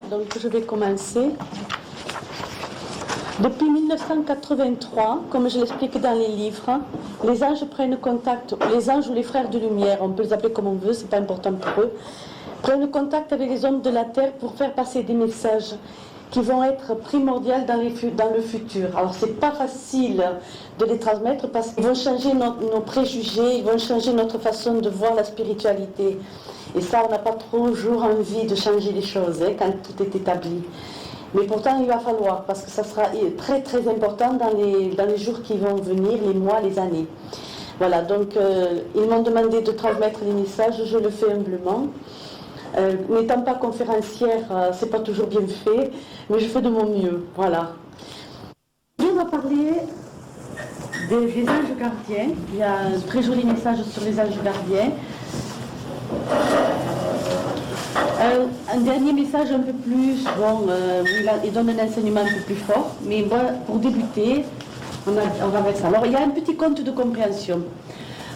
Donc je vais commencer. Depuis 1983, comme je l'explique dans les livres, les anges prennent contact, les anges ou les frères de lumière, on peut les appeler comme on veut, c'est pas important pour eux, prennent contact avec les hommes de la terre pour faire passer des messages qui vont être primordiaux dans le futur. Alors c'est pas facile de les transmettre parce qu'ils vont changer nos préjugés, ils vont changer notre façon de voir la spiritualité. Et ça, on n'a pas toujours envie de changer les choses quand tout est établi. Mais pourtant, il va falloir, parce que ça sera très très important dans les jours qui vont venir, les mois, les années. Voilà, donc ils m'ont demandé de transmettre les messages, je le fais humblement. N'étant pas conférencière, c'est pas toujours bien fait, mais je fais de mon mieux, voilà. On va parler des anges gardiens. Il y a un très joli message sur les anges gardiens. Un dernier message un peu plus, il donne un enseignement un peu plus fort, mais bon, pour débuter, on va mettre ça. Alors il y a un petit conte de compréhension.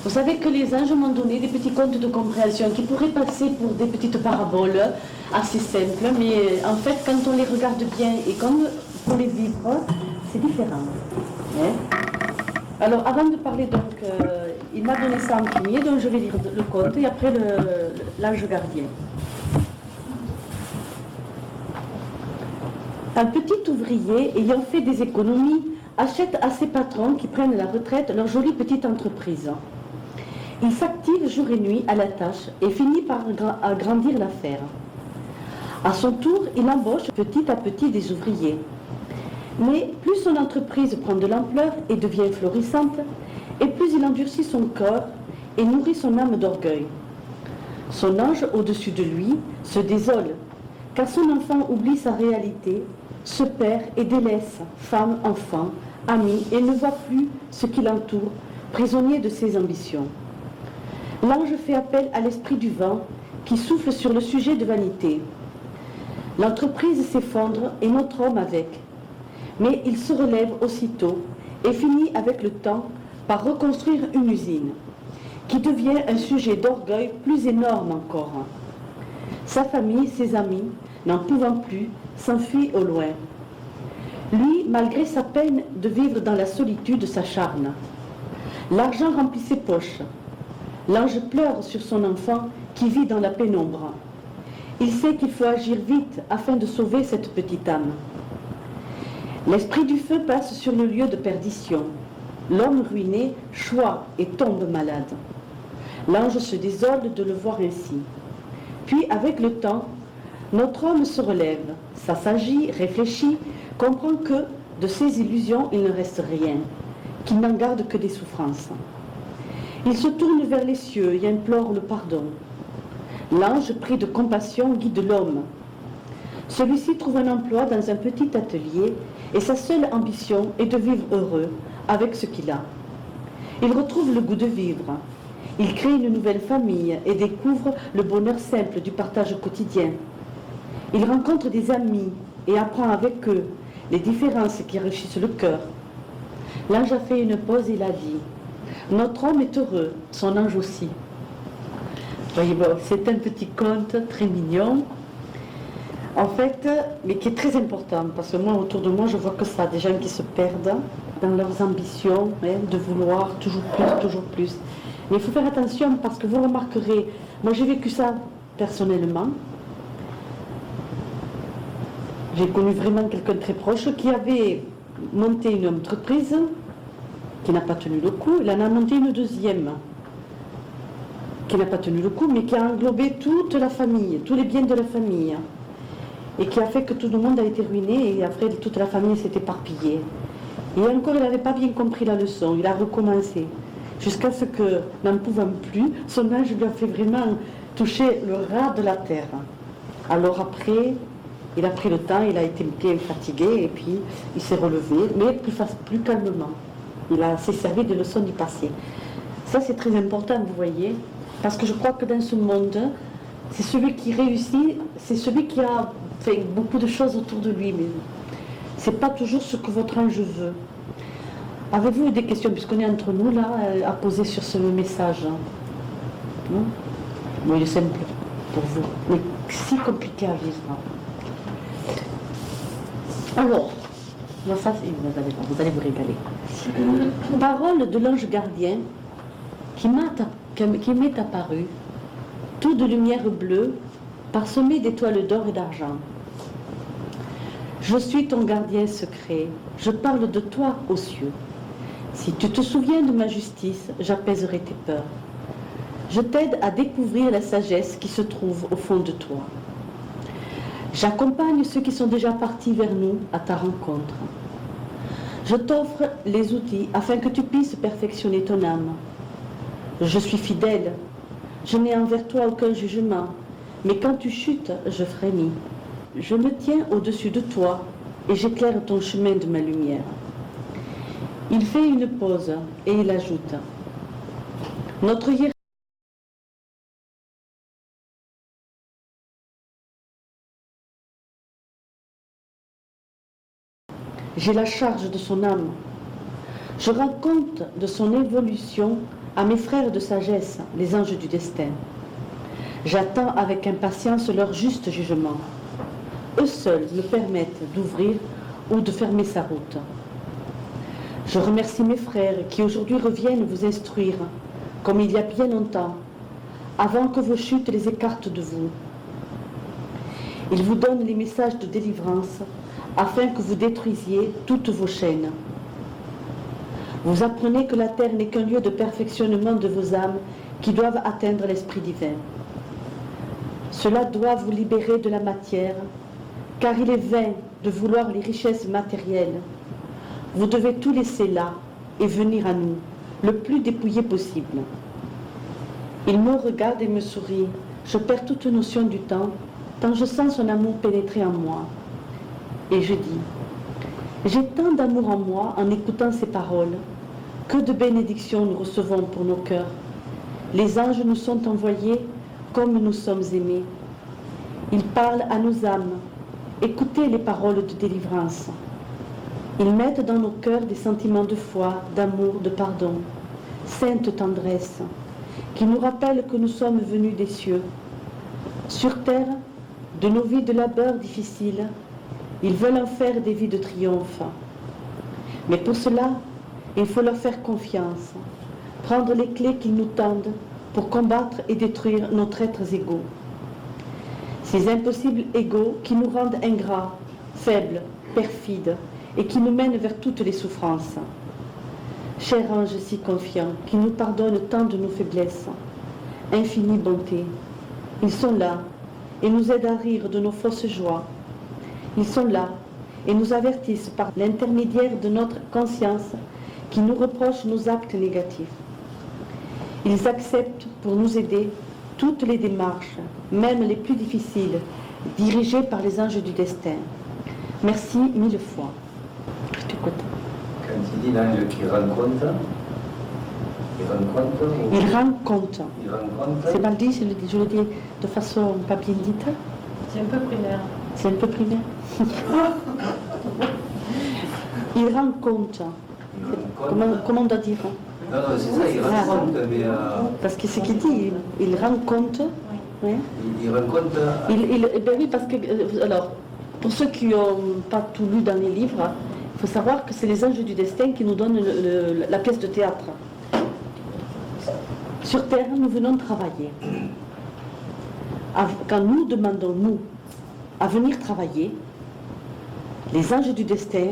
Vous savez que les anges m'ont donné des petits contes de compréhension qui pourraient passer pour des petites paraboles assez simples, mais en fait quand on les regarde bien et comme pour les vivre, c'est différent. Alors avant de parler donc, il m'a donné ça en premier, donc je vais lire le conte et après l'ange gardien. Un petit ouvrier ayant fait des économies achète à ses patrons qui prennent la retraite leur jolie petite entreprise. Il s'active jour et nuit à la tâche et finit par agrandir l'affaire. À son tour, il embauche petit à petit des ouvriers. Mais plus son entreprise prend de l'ampleur et devient florissante, et plus il endurcit son corps et nourrit son âme d'orgueil. Son ange au-dessus de lui se désole, car son enfant oublie sa réalité, se perd et délaisse femme, enfant, amis et ne voit plus ce qui l'entoure, prisonnier de ses ambitions. L'ange fait appel à l'esprit du vent qui souffle sur le sujet de vanité. L'entreprise s'effondre et notre homme avec. Mais il se relève aussitôt et finit avec le temps par reconstruire une usine qui devient un sujet d'orgueil plus énorme encore. Sa famille, ses amis, n'en pouvant plus, s'enfuient au loin. Lui, malgré sa peine de vivre dans la solitude, s'acharne. L'argent remplit ses poches. L'ange pleure sur son enfant qui vit dans la pénombre. Il sait qu'il faut agir vite afin de sauver cette petite âme. L'esprit du feu passe sur le lieu de perdition. L'homme ruiné choit et tombe malade. L'ange se désole de le voir ainsi. Puis, avec le temps, notre homme se relève, s'assagit, réfléchit, comprend que de ses illusions il ne reste rien, qu'il n'en garde que des souffrances. Il se tourne vers les cieux et implore le pardon. L'ange, pris de compassion, guide l'homme. Celui-ci trouve un emploi dans un petit atelier et sa seule ambition est de vivre heureux avec ce qu'il a. Il retrouve le goût de vivre. Il crée une nouvelle famille et découvre le bonheur simple du partage quotidien. Il rencontre des amis et apprend avec eux les différences qui enrichissent le cœur. L'ange a fait une pause et il a dit « Notre homme est heureux, son ange aussi. » Voyez, bon, c'est un petit conte très mignon, en fait, mais qui est très important, parce que moi, autour de moi, je vois que ça, des gens qui se perdent dans leurs ambitions, de vouloir toujours plus, toujours plus. Mais il faut faire attention, parce que vous remarquerez, moi j'ai vécu ça personnellement. J'ai connu vraiment quelqu'un de très proche qui avait monté une entreprise qui n'a pas tenu le coup. Il en a monté une deuxième qui n'a pas tenu le coup, mais qui a englobé toute la famille, tous les biens de la famille. Et qui a fait que tout le monde a été ruiné et après toute la famille s'est éparpillée. Et encore, il n'avait pas bien compris la leçon, il a recommencé. Jusqu'à ce que, n'en pouvant plus, son ange lui a fait vraiment toucher le ras de la terre. Alors après, il a pris le temps, il a été bien fatigué et puis il s'est relevé, mais plus calmement. Il s'est servi des leçons du passé. Ça, c'est très important, vous voyez, parce que je crois que dans ce monde, c'est celui qui réussit, c'est celui qui a fait beaucoup de choses autour de lui, mais ce n'est pas toujours ce que votre ange veut. Avez-vous des questions, puisqu'on est entre nous là, à poser sur ce message? Non? Bon, il est simple pour vous, mais si compliqué à vivre. Alors, ça, vous allez vous régaler. Parole de l'ange gardien qui m'est apparu, tout de lumière bleue, parsemé d'étoiles d'or et d'argent. Je suis ton gardien secret, je parle de toi aux cieux. Si tu te souviens de ma justice, j'apaiserai tes peurs. Je t'aide à découvrir la sagesse qui se trouve au fond de toi. J'accompagne ceux qui sont déjà partis vers nous à ta rencontre. Je t'offre les outils afin que tu puisses perfectionner ton âme. Je suis fidèle, je n'ai envers toi aucun jugement, mais quand tu chutes, je frémis. Je me tiens au-dessus de toi et j'éclaire ton chemin de ma lumière. Il fait une pause et il ajoute: notre hiérarchie j'ai la charge de son âme. Je rends compte de son évolution à mes frères de sagesse, les anges du destin. J'attends avec impatience leur juste jugement. Eux seuls me permettent d'ouvrir ou de fermer sa route. Je remercie mes frères qui aujourd'hui reviennent vous instruire, comme il y a bien longtemps, avant que vos chutes les écartent de vous. Ils vous donnent les messages de délivrance afin que vous détruisiez toutes vos chaînes. Vous apprenez que la terre n'est qu'un lieu de perfectionnement de vos âmes qui doivent atteindre l'esprit divin. Cela doit vous libérer de la matière, car il est vain de vouloir les richesses matérielles. Vous devez tout laisser là et venir à nous, le plus dépouillé possible. Il me regarde et me sourit. Je perds toute notion du temps, tant je sens son amour pénétrer en moi. Et je dis: j'ai tant d'amour en moi en écoutant ces paroles. Que de bénédictions nous recevons pour nos cœurs. Les anges nous sont envoyés comme nous sommes aimés. Ils parlent à nos âmes. Écoutez les paroles de délivrance. Ils mettent dans nos cœurs des sentiments de foi, d'amour, de pardon, sainte tendresse, qui nous rappellent que nous sommes venus des cieux. Sur terre, de nos vies de labeur difficiles, ils veulent en faire des vies de triomphe. Mais pour cela, il faut leur faire confiance, prendre les clés qu'ils nous tendent pour combattre et détruire nos traîtres égaux. Ces impossibles égaux qui nous rendent ingrats, faibles, perfides, et qui nous mènent vers toutes les souffrances. Cher ange si confiant, qui nous pardonne tant de nos faiblesses, infinie bonté, ils sont là et nous aident à rire de nos fausses joies. Ils sont là et nous avertissent par l'intermédiaire de notre conscience qui nous reproche nos actes négatifs. Ils acceptent pour nous aider toutes les démarches, même les plus difficiles, dirigées par les anges du destin. Merci mille fois. Je t'écoute. Quand il dit l'ange qui rencontre, il rend compte. Il rencontre. C'est mal dit, je le dis de façon pas bien dite. C'est un peu primaire. C'est un peu primaire. Il rend compte. Comment on doit dire? Non, c'est ça, il rencontre, mais... Parce que ce qu'il dit, il rend compte. Oui. Il rencontre... Ben oui, parce que... alors, pour ceux qui n'ont pas tout lu dans les livres, il faut savoir que c'est les anges du destin qui nous donnent la pièce de théâtre. Sur Terre, nous venons travailler. Quand nous demandons, nous, à venir travailler, les anges du destin,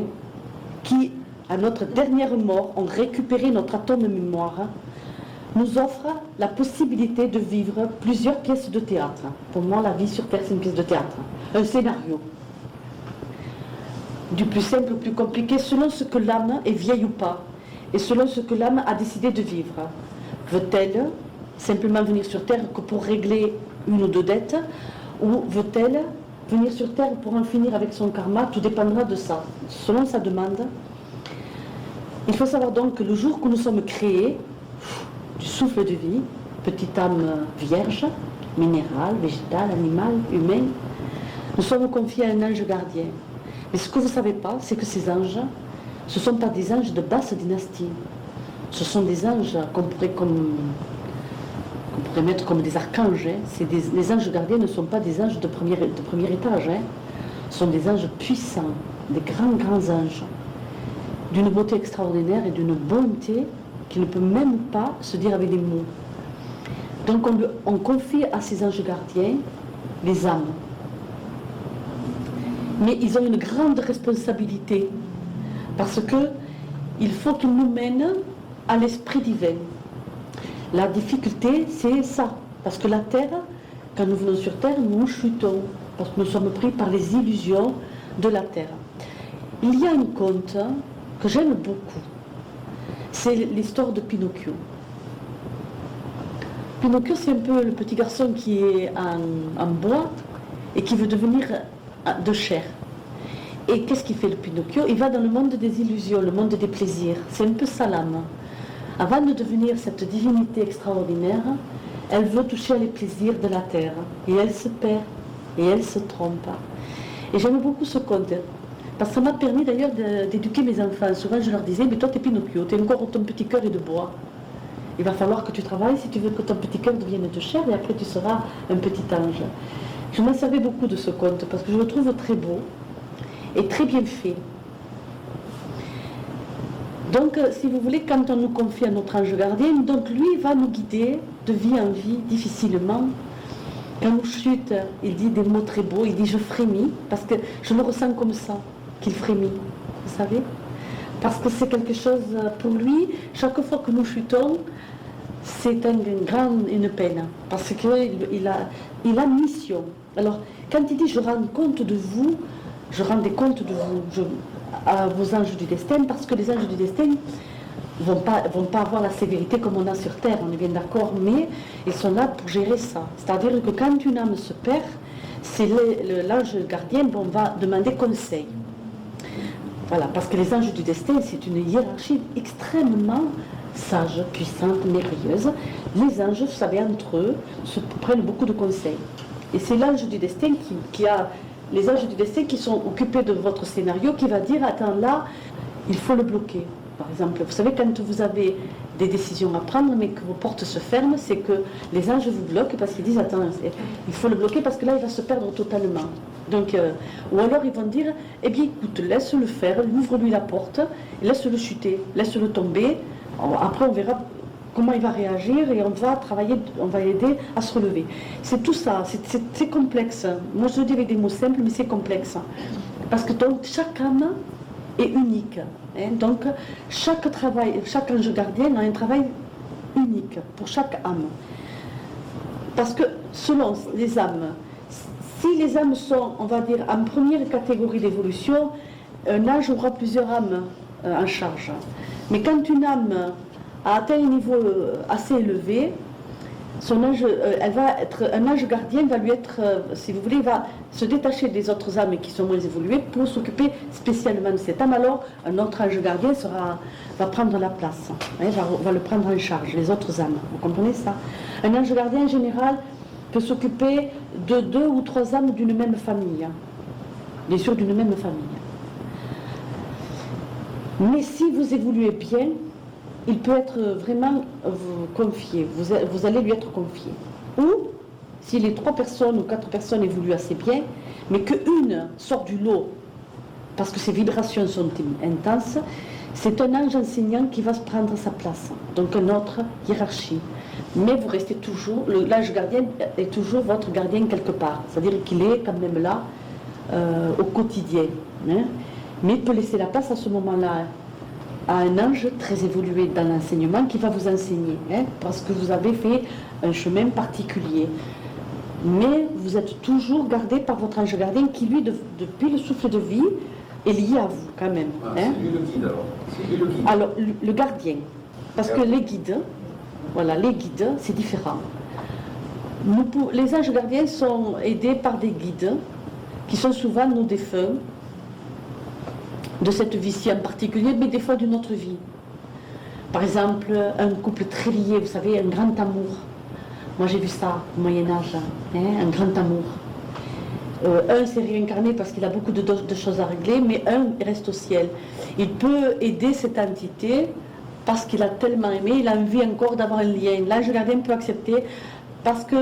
qui, à notre dernière mort, ont récupéré notre atome mémoire, nous offrent la possibilité de vivre plusieurs pièces de théâtre. Pour moi, la vie sur Terre, c'est une pièce de théâtre. Un scénario. Du plus simple au plus compliqué, selon ce que l'âme est vieille ou pas, et selon ce que l'âme a décidé de vivre. Veut-elle simplement venir sur Terre que pour régler une ou deux dettes, ou veut-elle venir sur Terre pour en finir avec son karma? Tout dépendra de ça. Selon sa demande, il faut savoir donc que le jour que nous sommes créés, du souffle de vie, petite âme vierge, minérale, végétale, animale, humaine, nous sommes confiés à un ange gardien. Mais ce que vous ne savez pas, c'est que ces anges, ce ne sont pas des anges de basse dynastie. Ce sont des anges qu'on pourrait mettre comme des archanges. Hein. Les anges gardiens ne sont pas des anges de premier étage. Hein. Ce sont des anges puissants, des grands anges, d'une beauté extraordinaire et d'une bonté qui ne peut même pas se dire avec des mots. Donc on confie à ces anges gardiens les âmes. Mais ils ont une grande responsabilité, parce qu'il faut qu'ils nous mènent à l'esprit divin. La difficulté, c'est ça, parce que la terre, quand nous venons sur terre, nous chutons, parce que nous sommes pris par les illusions de la terre. Il y a un conte que j'aime beaucoup, c'est l'histoire de Pinocchio. Pinocchio, c'est un peu le petit garçon qui est en bois et qui veut devenir de chair. Et qu'est-ce qu'il fait le Pinocchio? Il va dans le monde des illusions, le monde des plaisirs. C'est un peu ça l'âme. Avant de devenir cette divinité extraordinaire, elle veut toucher les plaisirs de la terre. Et elle se perd, et elle se trompe. Et j'aime beaucoup ce conte, parce que ça m'a permis d'ailleurs d'éduquer mes enfants. Souvent je leur disais, mais toi t'es Pinocchio, t'es encore ton petit cœur est de bois. Il va falloir que tu travailles si tu veux que ton petit cœur devienne de chair, et après tu seras un petit ange. Je m'en servais beaucoup de ce conte, parce que je le trouve très beau, et très bien fait. Donc, si vous voulez, quand on nous confie à notre ange gardien, donc lui va nous guider de vie en vie, difficilement. Quand nous chute, il dit des mots très beaux, il dit « je frémis », parce que je le ressens comme ça, qu'il frémit, vous savez. Parce que c'est quelque chose, pour lui, chaque fois que nous chutons, c'est une peine, parce qu'il a mission. Alors, quand il dit « je rends compte de vous », je rends des comptes de vous, à vos anges du destin, parce que les anges du destin vont pas avoir la sévérité comme on a sur Terre, on est bien d'accord, mais ils sont là pour gérer ça. C'est-à-dire que quand une âme se perd, c'est l'ange gardien dont on va demander conseil. Voilà, parce que les anges du destin, c'est une hiérarchie extrêmement sage, puissante, merveilleuse. Les anges, vous savez, entre eux, se prennent beaucoup de conseils. Et c'est l'ange du destin qui a les anges du destin qui sont occupés de votre scénario, qui va dire, attends, là, il faut le bloquer. Par exemple, vous savez, quand vous avez des décisions à prendre, mais que vos portes se ferment, c'est que les anges vous bloquent parce qu'ils disent, attends, il faut le bloquer parce que là, il va se perdre totalement. Donc, ou alors ils vont dire, eh bien, écoute, laisse-le faire, ouvre-lui la porte, laisse-le chuter, laisse-le tomber. Après, on verra comment il va réagir et on va travailler, on va aider à se relever. C'est tout ça, c'est complexe. Moi je le dis avec des mots simples, mais c'est complexe. Parce que donc chaque âme est unique. Hein, donc chaque ange gardien a un travail unique pour chaque âme. Parce que selon les âmes, si les âmes sont, on va dire, en première catégorie d'évolution, un ange aura plusieurs âmes en charge. Mais quand une âme a atteint un niveau assez élevé, son ange, un ange gardien va lui être, si vous voulez, va se détacher des autres âmes qui sont moins évoluées pour s'occuper spécialement de cette âme. Alors, un autre ange gardien va prendre la place, hein, va le prendre en charge, les autres âmes. Vous comprenez ça? Un ange gardien, en général, peut s'occuper de 2 ou 3 âmes d'une même famille. Bien sûr, d'une même famille. Mais si vous évoluez bien, il peut être vraiment confié, vous allez lui être confié. Ou, si les 3 personnes ou 4 personnes évoluent assez bien, mais qu'une sort du lot, parce que ses vibrations sont intenses, c'est un ange enseignant qui va se prendre sa place, donc une autre hiérarchie. Mais vous restez toujours, l'ange gardien est toujours votre gardien quelque part, c'est-à-dire qu'il est quand même là au quotidien. Hein, mais il peut laisser la place à ce moment-là à un ange très évolué dans l'enseignement qui va vous enseigner, hein, parce que vous avez fait un chemin particulier. Mais vous êtes toujours gardé par votre ange gardien qui, lui, depuis le souffle de vie, est lié à vous quand même. Ah, hein. c'est lui le guide alors. C'est lui le guide. Alors, le gardien, parce que les guides, voilà, les guides, c'est différent. Les anges gardiens sont aidés par des guides qui sont souvent nos défunts, de cette vie-ci en particulier, mais des fois d'une autre vie. Par exemple, un couple très lié, vous savez, un grand amour. Moi j'ai vu ça au Moyen-Âge, hein, un grand amour. Un s'est réincarné parce qu'il a beaucoup de choses à régler, mais un reste au ciel. Il peut aider cette entité parce qu'il a tellement aimé, il a envie encore d'avoir un lien. L'ange gardien peut accepter parce que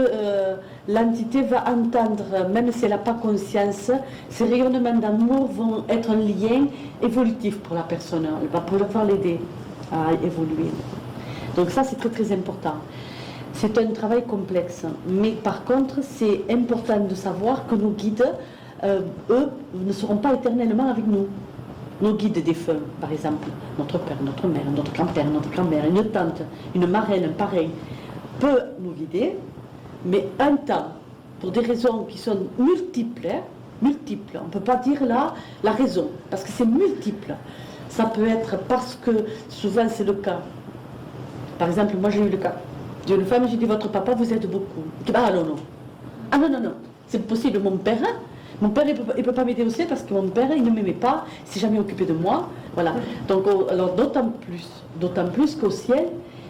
l'entité va entendre, même si elle n'a pas conscience, ces rayonnements d'amour vont être un lien évolutif pour la personne. Elle va pouvoir l'aider à évoluer. Donc ça, c'est très très important. C'est un travail complexe, mais par contre, c'est important de savoir que nos guides, eux, ne seront pas éternellement avec nous. Nos guides défunts, par exemple, notre père, notre mère, notre grand-père, notre grand-mère, une tante, une marraine, un parrain, peut nous guider, mais un temps, pour des raisons qui sont multiples, multiples, on ne peut pas dire là la raison, parce que c'est multiple. Ça peut être parce que, souvent c'est le cas. Par exemple, moi j'ai eu le cas. J'ai une femme, j'ai dit, votre papa vous aide beaucoup. Ah non, non. Ah non, non, non. C'est possible, mon père, il ne peut pas m'aider aussi parce que mon père, il ne m'aimait pas, il ne s'est jamais occupé de moi. Voilà. Donc, alors d'autant plus qu'au ciel,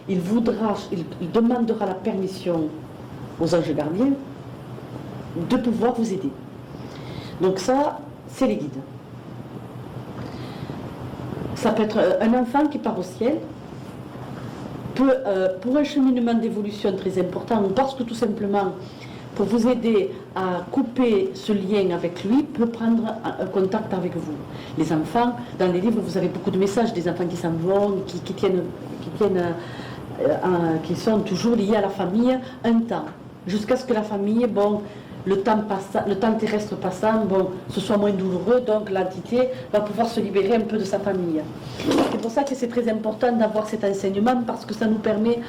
il demandera la permission aux anges gardiens de pouvoir vous aider. Donc ça, c'est les guides. Ça peut être un enfant qui part au ciel, pour un cheminement d'évolution très important, parce que tout simplement, pour vous aider à couper ce lien avec lui, peut prendre un contact avec vous. Les enfants, dans les livres, vous avez beaucoup de messages des enfants qui s'en vont, qui sont toujours liés à la famille un temps, jusqu'à ce que la famille, bon, le temps terrestre passant, bon, ce soit moins douloureux, donc l'entité va pouvoir se libérer un peu de sa famille. C'est pour ça que c'est très important d'avoir cet enseignement, parce que ça nous permet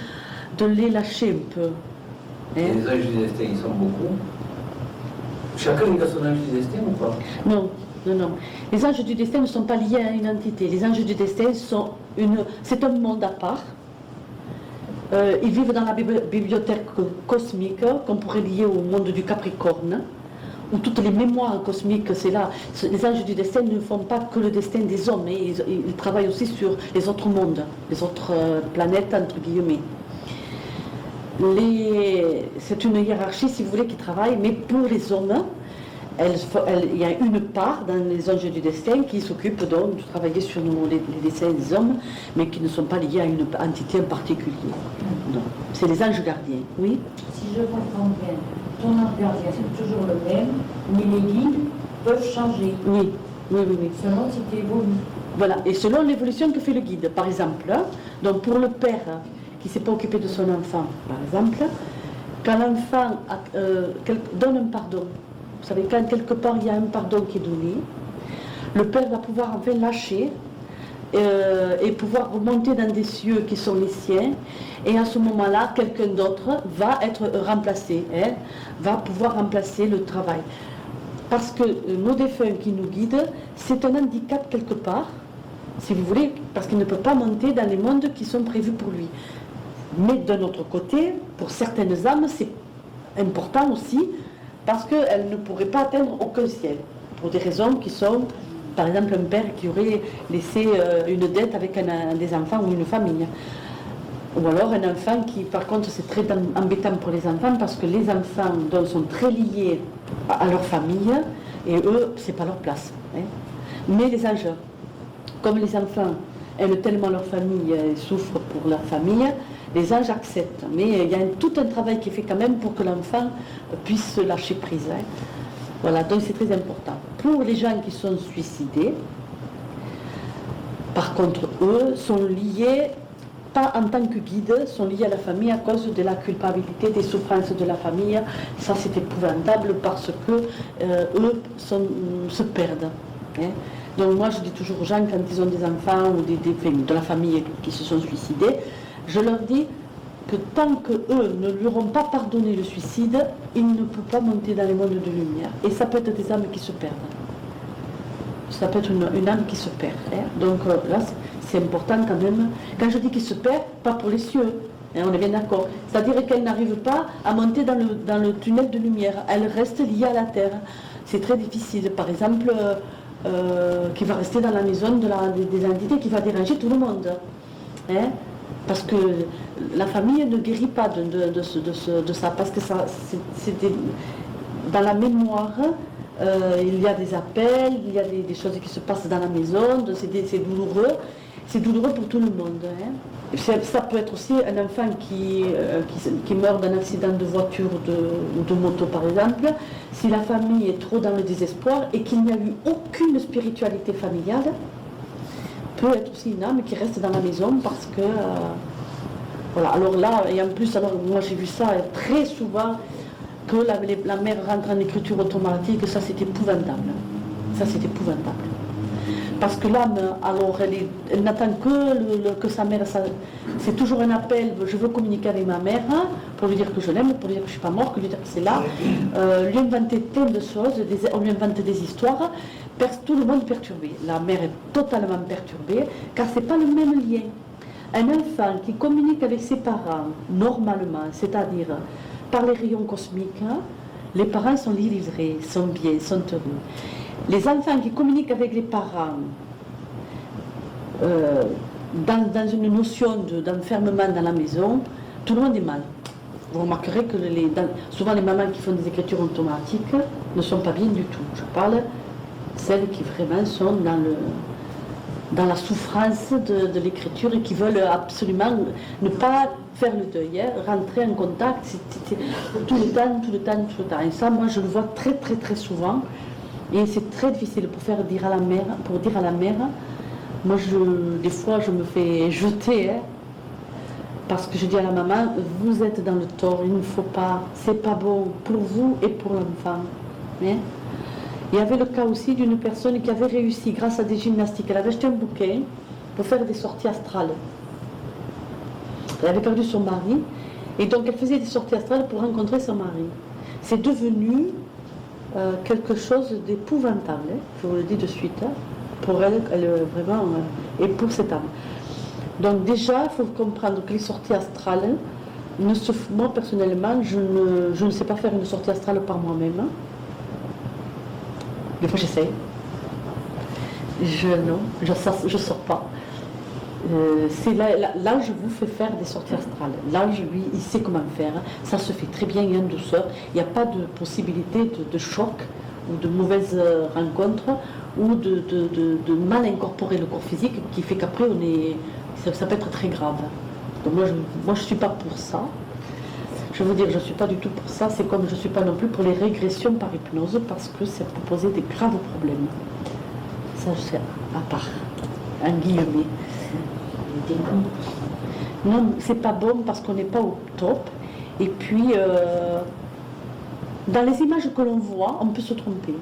de les lâcher un peu. Les anges du destin, ils sont beaucoup. Chacun a son ange du destin ou pas? Non, non, non. Les anges du destin ne sont pas liés à une entité. Les anges du destin c'est un monde à part. Ils vivent dans la bibliothèque cosmique qu'on pourrait lier au monde du Capricorne, où toutes les mémoires cosmiques, c'est là. Les anges du destin ne font pas que le destin des hommes, et ils travaillent aussi sur les autres mondes, les autres planètes, entre guillemets. C'est une hiérarchie, si vous voulez, qui travaille, mais pour les hommes, il y a une part dans les anges du destin qui s'occupe donc de travailler sur les destins des hommes, mais qui ne sont pas liés à une entité en particulier. Non. C'est les anges gardiens, oui. Si je comprends bien, ton ange gardien c'est toujours le même, mais les guides peuvent changer. Oui, oui, oui, oui. Selon si tu évolues. Voilà, et selon l'évolution que fait le guide, par exemple, donc pour le père qui ne s'est pas occupé de son enfant, par exemple, quand l'enfant donne un pardon, vous savez, quand quelque part il y a un pardon qui est donné, le père va pouvoir enfin lâcher et pouvoir remonter dans des cieux qui sont les siens, et à ce moment-là, quelqu'un d'autre va être remplacé, va pouvoir remplacer le travail. Parce que nos défunts qui nous guident, c'est un handicap quelque part, si vous voulez, parce qu'il ne peut pas monter dans les mondes qui sont prévus pour lui. Mais d'un autre côté, pour certaines âmes, c'est important aussi, parce qu'elles ne pourraient pas atteindre aucun ciel, pour des raisons qui sont, par exemple, un père qui aurait laissé une dette avec des enfants ou une famille. Ou alors un enfant qui, par contre, c'est très embêtant pour les enfants, parce que les enfants donc, sont très liés à leur famille, et eux, c'est pas leur place. Mais les anges, comme les enfants aiment tellement leur famille et souffrent pour leur famille, les anges acceptent. Mais il y a tout un travail qui est fait quand même pour que l'enfant puisse se lâcher prise. Voilà, donc c'est très important. Pour les gens qui sont suicidés, par contre, eux sont liés, pas en tant que guides, sont liés à la famille à cause de la culpabilité, des souffrances de la famille. Ça, c'est épouvantable parce que eux se perdent. Donc moi, je dis toujours aux gens, quand ils ont des enfants ou de la famille qui se sont suicidés, je leur dis que tant qu'eux ne lui auront pas pardonné le suicide, ils ne peuvent pas monter dans les mondes de lumière. Et ça peut être des âmes qui se perdent. Ça peut être une âme qui se perd. Donc là, c'est important quand même. Quand je dis qu'il se perd, pas pour les cieux, on est bien d'accord. C'est-à-dire qu'elle n'arrive pas à monter dans le tunnel de lumière. Elle reste liée à la terre. C'est très difficile. Par exemple, qui va rester dans la maison des entités, qui va déranger tout le monde. Parce que la famille ne guérit pas de ça, parce que ça, dans la mémoire, il y a des appels, il y a des choses qui se passent dans la maison, c'est douloureux. C'est douloureux pour tout le monde. Hein. Ça peut être aussi un enfant qui meurt d'un accident de voiture ou de moto, par exemple. Si la famille est trop dans le désespoir et qu'il n'y a eu aucune spiritualité familiale, peut être aussi une âme qui reste dans la maison parce que... voilà. Alors là, et en plus, alors, moi j'ai vu ça très souvent, que la mère rentre en écriture automatique, ça c'est épouvantable. Ça c'est épouvantable. Parce que l'âme, alors, elle n'attend que sa mère, c'est toujours un appel, je veux communiquer avec ma mère, hein, pour lui dire que je l'aime, pour lui dire que je ne suis pas morte, que lui dire que c'est là. Lui inventer plein de choses, on lui invente des histoires, tout le monde est perturbé. La mère est totalement perturbée, car ce n'est pas le même lien. Un enfant qui communique avec ses parents, normalement, c'est-à-dire par les rayons cosmiques, hein, les parents sont livrés, sont bien, sont heureux. Les enfants qui communiquent avec les parents dans une notion d'enfermement dans la maison, tout le monde est mal. Vous remarquerez que souvent les mamans qui font des écritures automatiques ne sont pas bien du tout. Je parle celles qui vraiment sont dans la souffrance de l'écriture et qui veulent absolument ne pas faire le deuil, hein, rentrer en contact tout le temps. Et ça, moi, je le vois très, très, très souvent. Et c'est très difficile pour dire à la mère, moi des fois je me fais jeter, hein, parce que je dis à la maman, vous êtes dans le tort, il ne faut pas, c'est pas bon pour vous et pour l'enfant. Hein. Il y avait le cas aussi d'une personne qui avait réussi grâce à des gymnastiques, elle avait acheté un bouquin pour faire des sorties astrales. Elle avait perdu son mari, et donc elle faisait des sorties astrales pour rencontrer son mari. C'est devenu quelque chose d'épouvantable, hein, je vous le dis de suite, hein, pour elle vraiment, et pour cette âme. Donc déjà, il faut comprendre que les sorties astrales, moi personnellement, je ne sais pas faire une sortie astrale par moi-même. Hein. Des fois j'essaye. Je sors pas. C'est là, je vous fais faire des sorties astrales. L'ange, lui, il sait comment faire. Ça se fait très bien en douceur. Il n'y a pas de possibilité de choc ou de mauvaise rencontre ou de mal incorporer le corps physique qui fait qu'après, ça peut être très grave. Donc moi, je ne suis pas pour ça. Je veux dire, je ne suis pas du tout pour ça. C'est comme je ne suis pas non plus pour les régressions par hypnose parce que ça peut poser des graves problèmes. Ça, c'est à part. En guillemets. Non, c'est pas bon parce qu'on n'est pas au top. Et puis, dans les images que l'on voit, on peut se tromper.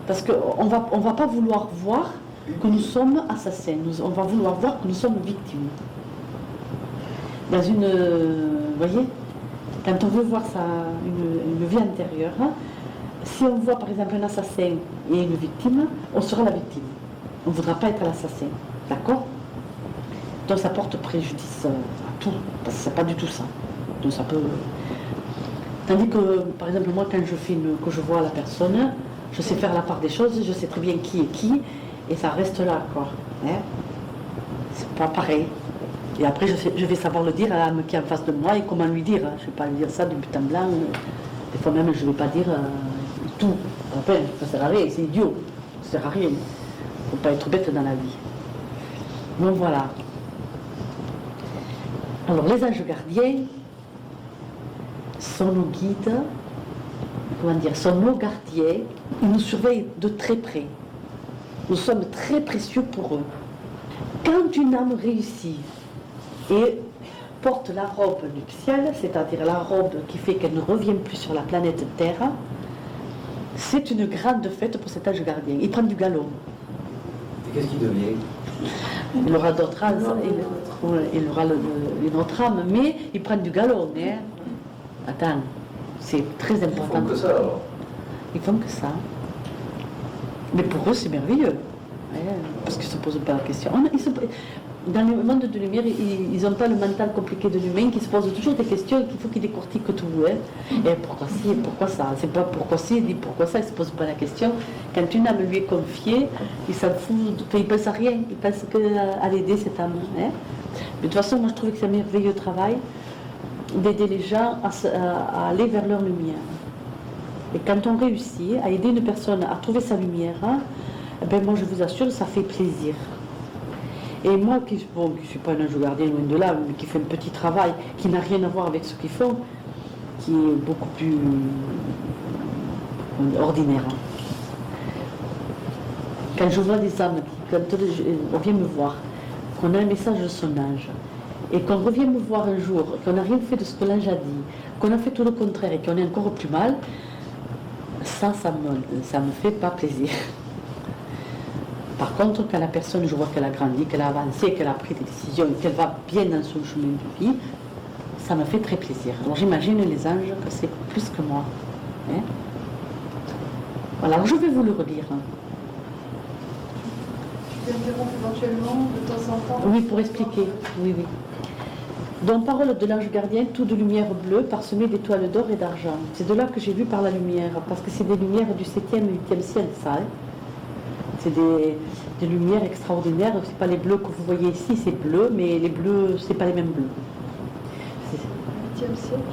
Parce qu'on va pas vouloir voir que nous sommes assassins. On va vouloir voir que nous sommes victimes. Dans vous voyez, quand on veut voir une vie intérieure, hein, si on voit par exemple un assassin et une victime, on sera la victime. On ne voudra pas être l'assassin. D'accord ? Donc ça porte préjudice à tout, parce que c'est pas du tout ça. Donc ça peut... Tandis que, par exemple, moi, quand je filme, que je vois la personne, je sais faire la part des choses, je sais très bien qui est qui, et ça reste là, quoi. Hein? C'est pas pareil. Et après, je vais savoir le dire à l'âme qui est en face de moi et comment lui dire. Je ne vais pas lui dire ça du but en blanc. Des fois même, je ne vais pas dire tout. Après, ça ne sert à rien, c'est idiot. Ça ne sert à rien. Il ne faut pas être bête dans la vie. Donc voilà. Alors, les anges gardiens sont nos guides, sont nos gardiens. Ils nous surveillent de très près. Nous sommes très précieux pour eux. Quand une âme réussit et porte la robe nuptiale, c'est-à-dire la robe qui fait qu'elle ne revient plus sur la planète Terre, c'est une grande fête pour cet ange gardien. Il prend du galon. Et qu'est-ce qu'il devient? Il aura d'autres âmes, il aura une autre âme, mais il prend du galon. Hein. Attends, c'est très important. Ils font que ça alors. Ils font que ça. Mais pour eux, c'est merveilleux. Parce qu'ils ne se posent pas la question. Dans le monde de lumière, ils n'ont pas le mental compliqué de l'humain qui se pose toujours des questions et qu'il faut qu'ils décortiquent tout. Hein. Et pourquoi ci et pourquoi ça? C'est pas pourquoi ci, il dit pourquoi ça, il ne se pose pas la question. Quand une âme lui est confiée, il s'en fout, il ne pense à rien, il pense qu'à l'aider cette âme. Hein. Mais de toute façon, moi je trouve que c'est un merveilleux travail d'aider les gens à aller vers leur lumière. Et quand on réussit à aider une personne à trouver sa lumière, eh ben moi je vous assure, ça fait plaisir. Et moi qui ne suis pas un ange gardien loin de là, mais qui fait un petit travail qui n'a rien à voir avec ce qu'ils font, qui est beaucoup plus ordinaire. Quand je vois des âmes, quand on vient me voir, qu'on a un message de son ange, et qu'on revient me voir un jour, qu'on n'a rien fait de ce que l'ange a dit, qu'on a fait tout le contraire et qu'on est encore plus mal, ça me fait pas plaisir. Par contre, quand la personne, je vois qu'elle a grandi, qu'elle a avancé, qu'elle a pris des décisions, qu'elle va bien dans son chemin de vie, ça me fait très plaisir. Alors j'imagine les anges que c'est plus que moi. Hein? Voilà, alors je vais vous le redire. Tu peux interrompre éventuellement de temps en temps? Oui, pour expliquer. Oui, oui. Dans Parole de l'ange gardien, tout de lumière bleue, parsemée d'étoiles d'or et d'argent. C'est de là que j'ai vu par la lumière, parce que c'est des lumières du 7e et 8e ciel, ça. Hein. C'est des lumières extraordinaires. C'est pas les bleus que vous voyez ici, c'est bleu, mais les bleus, c'est pas les mêmes bleus. 8e siècle?